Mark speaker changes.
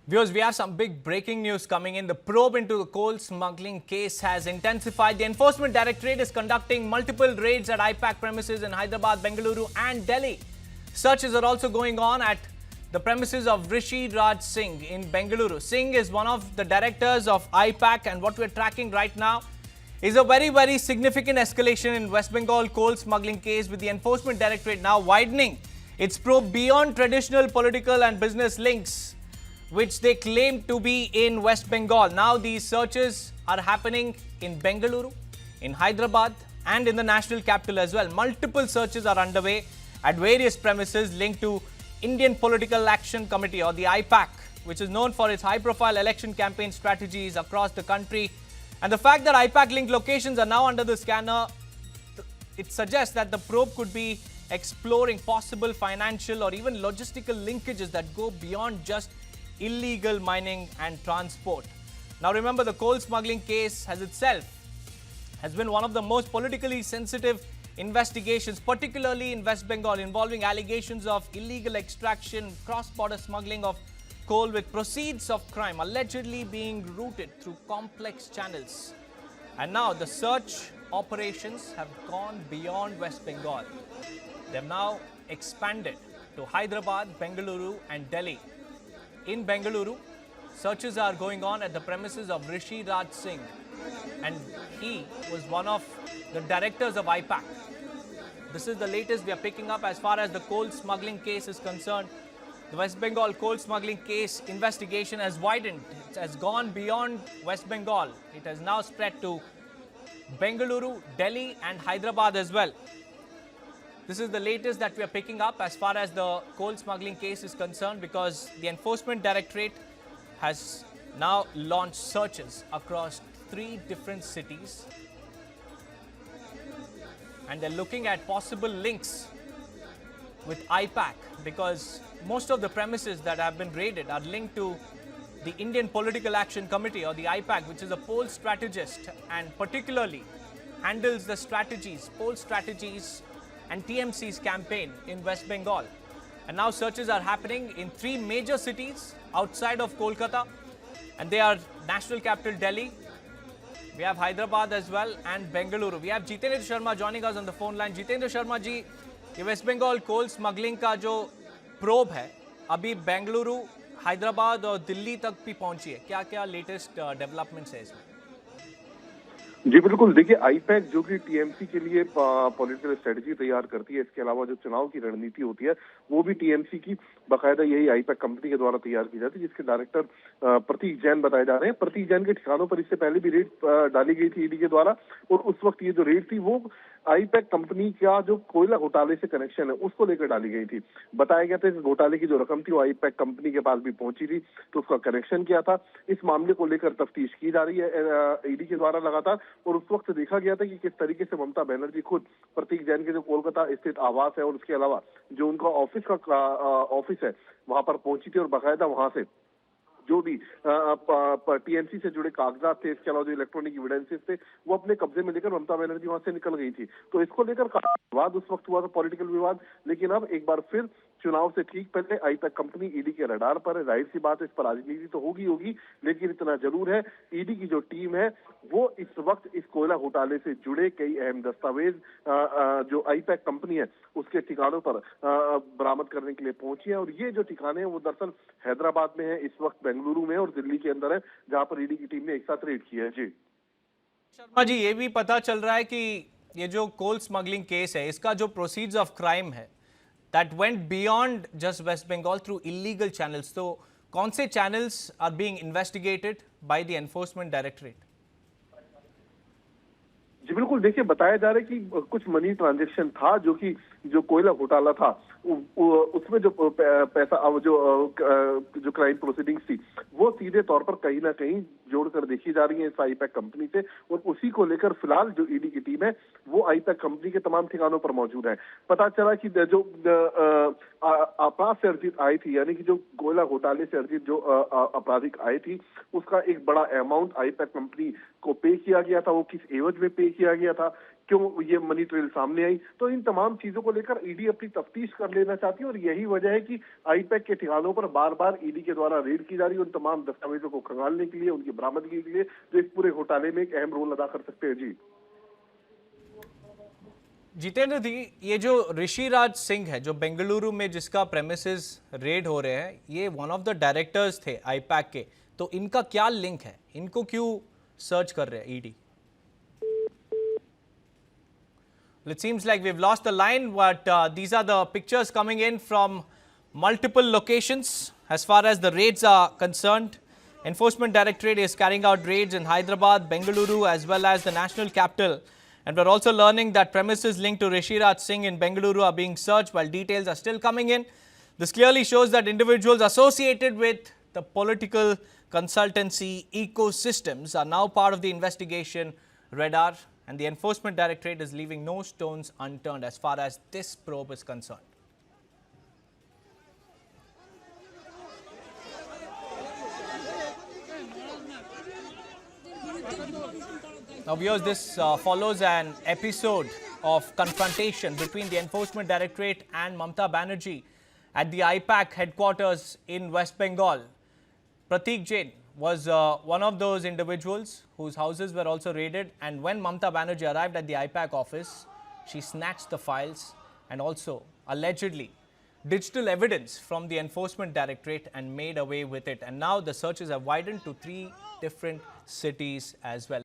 Speaker 1: Viewers, we have some big breaking news coming in. The probe into the coal smuggling case has intensified. The Enforcement Directorate is conducting multiple raids at IPAC premises in Hyderabad, Bengaluru and Delhi. Searches are also going on at the premises of Rishi Raj Singh in Bengaluru. Singh is one of the directors of IPAC, and what we're tracking right now is a very significant escalation in West Bengal coal smuggling case, with the Enforcement Directorate now widening its probe beyond traditional political and business links which they claim to be in West Bengal. Now these searches are happening in Bengaluru, in Hyderabad and in the national capital as well. Multiple searches are underway at various premises linked to Indian Political Action Committee, or the IPAC, which is known for its high-profile election campaign strategies across the country. And the fact that IPAC-linked locations are now under the scanner, it suggests that the probe could be exploring possible financial or even logistical linkages that go beyond just illegal mining and transport. Now remember, the coal smuggling case has been one of the most politically sensitive investigations, particularly in West Bengal, involving allegations of illegal extraction, cross-border smuggling of coal with proceeds of crime allegedly being routed through complex channels. And now the search operations have gone beyond West Bengal. They have now expanded to Hyderabad, Bengaluru and Delhi. In Bengaluru, searches are going on at the premises of Rishi Raj Singh, and he was one of the directors of IPAC. This is the latest we are picking up as far as the coal smuggling case is concerned. The West Bengal coal smuggling case investigation has widened. It has gone beyond West Bengal. It has now spread to Bengaluru, Delhi and Hyderabad as well. This is the latest that we are picking up as far as the coal smuggling case is concerned, because the Enforcement Directorate has now launched searches across 3 different cities, and they're looking at possible links with IPAC, because most of the premises that have been raided are linked to the Indian Political Action Committee, or the IPAC, which is a poll strategist and particularly handles the poll strategies and TMC's campaign in West Bengal. And now searches are happening in 3 major cities outside of Kolkata, and they are national capital Delhi. We have Hyderabad as well and Bengaluru. We have Jitendra Sharma joining us on the phone line. Jitendra Sharma ji, ये waste Bengal कोल smuggling का जो probe है अभी बेंगलुरु, हैदराबाद और दिल्ली तक भी पहुंची है. क्या लेटेस्ट डेवलपमेंट्स है इसमें?
Speaker 2: जी बिल्कुल, देखिए आईपैक जो कि टीएमसी के लिए पॉलिटिकल स्ट्रेटजी तैयार करती है, इसके अलावा जो चुनाव की रणनीति होती है वो भी टीएमसी की बाकायदा यही आईपैक कंपनी के द्वारा तैयार की जाती है, जिसके डायरेक्टर प्रतीक जैन बताए जा रहे हैं. प्रतीक जैन के ठिकानों पर इससे पहले भी रेड डाली गई थी ईडी के द्वारा, और उस वक्त ये जो रेड थी वो आईपैक कंपनी का जो कोयला घोटाले से कनेक्शन है उसको लेकर डाली गई थी. बताया गया था इस घोटाले की जो रकम थी वो आईपैक कंपनी के पास भी पहुंची थी, तो उसका कनेक्शन किया था. इस मामले को लेकर तफ्तीश की जा रही है ईडी के द्वारा लगातार, और उस वक्त देखा गया था कि किस तरीके से ममता बनर्जी खुद प्रतीक जैन के जो कोलकाता स्थित आवास है और उसके अलावा जो उनका ऑफिस है वहां पर पहुंची थी, और बाकायदा वहां से जो भी टीएमसी से जुड़े कागजात थे, इसके अलावा जो इलेक्ट्रॉनिक एविडेंसेस थे वो अपने कब्जे में लेकर ममता बनर्जी वहां से निकल गई थी. तो इसको लेकर विवाद उस वक्त हुआ था, पॉलिटिकल विवाद. लेकिन अब एक बार फिर चुनाव से ठीक पहले आईपैक कंपनी ईडी के रडार पर है. जाहिर सी बात है इस पर राजनीति तो होगी, लेकिन इतना जरूर है ईडी की जो टीम है वो इस वक्त इस कोयला घोटाले से जुड़े कई अहम दस्तावेज जो आईपैक कंपनी है उसके ठिकानों पर बरामद करने के लिए पहुंची है. और ये जो ठिकाने हैं वो दरअसल हैदराबाद में है, इस वक्त बेंगलुरु में और दिल्ली के अंदर है, जहां पर ईडी की टीम ने एक साथ रेड की है. जी
Speaker 1: शर्मा जी, ये भी पता चल रहा है कि ये जो कोल स्मगलिंग केस है इसका जो प्रोसीड्स ऑफ क्राइम है that went beyond just West Bengal through illegal channels. So, कौन से channels are being investigated by the Enforcement Directorate?
Speaker 2: जी बिल्कुल, देखिए बताया जा रहा है कि कुछ मनी ट्रांजैक्शन था जो कोयला घोटाला था उसमें जो पैसा जो क्राइम प्रोसीडिंग्स थी वो सीधे तौर पर कहीं ना कहीं जोड़कर देखी जा रही है इस आईपैक कंपनी से, और उसी को लेकर फिलहाल जो ईडी की टीम है वो आईपैक कंपनी के तमाम ठिकानों पर मौजूद है. पता चला कि जो अपराध से अर्जित आय थी, यानी कि जो कोयला घोटाले से अर्जित जो आपराधिक आय थी उसका एक बड़ा अमाउंट आईपैक कंपनी को पे किया गया था. वो किस एवज में पे किया गया था, क्यों ये मनी ट्रेल सामने आई। तो इन तमाम चीजों को लेकर ईडी अपनी तफ्तीश कर लेना चाहती है और यही वजह है कि आईपैक के ठिकानों पर बार बार ईडी के द्वारा रेड की जा रही है उन तमाम दस्तावेजों को खंगालने के लिए, उनकी बरामदगी के लिए, जो इस पूरे घोटाले में एक अहम रोल अदा कर सकते हैं। जी
Speaker 1: जितेंद्र जी, ये जो ऋषिराज सिंह है जो बेंगलुरु में जिसका प्रेमिसेस रेड हो रहे हैं, ये वन ऑफ द डायरेक्टर्स थे आईपैक के, तो इनका क्या लिंक है? इनको क्यों सर्च कर रहे हैं ED? It seems like we've lost the line, but these are the pictures coming in from multiple locations as far as the raids are concerned. Enforcement Directorate is carrying out raids in Hyderabad, Bengaluru as well as the national capital. And we're also learning that premises linked to Rishiraj Singh in Bengaluru are being searched while details are still coming in. This clearly shows that individuals associated with the political consultancy ecosystems are now part of the investigation radar. And the Enforcement Directorate is leaving no stones unturned as far as this probe is concerned. Now viewers, this follows an episode of confrontation between the Enforcement Directorate and Mamata Banerjee at the IPAC headquarters in West Bengal. Prateek Jain was one of those individuals whose houses were also raided, and when Mamata Banerjee arrived at the IPAC office, she snatched the files and also allegedly digital evidence from the Enforcement Directorate and made away with it. And now the searches have widened to 3 different cities as well.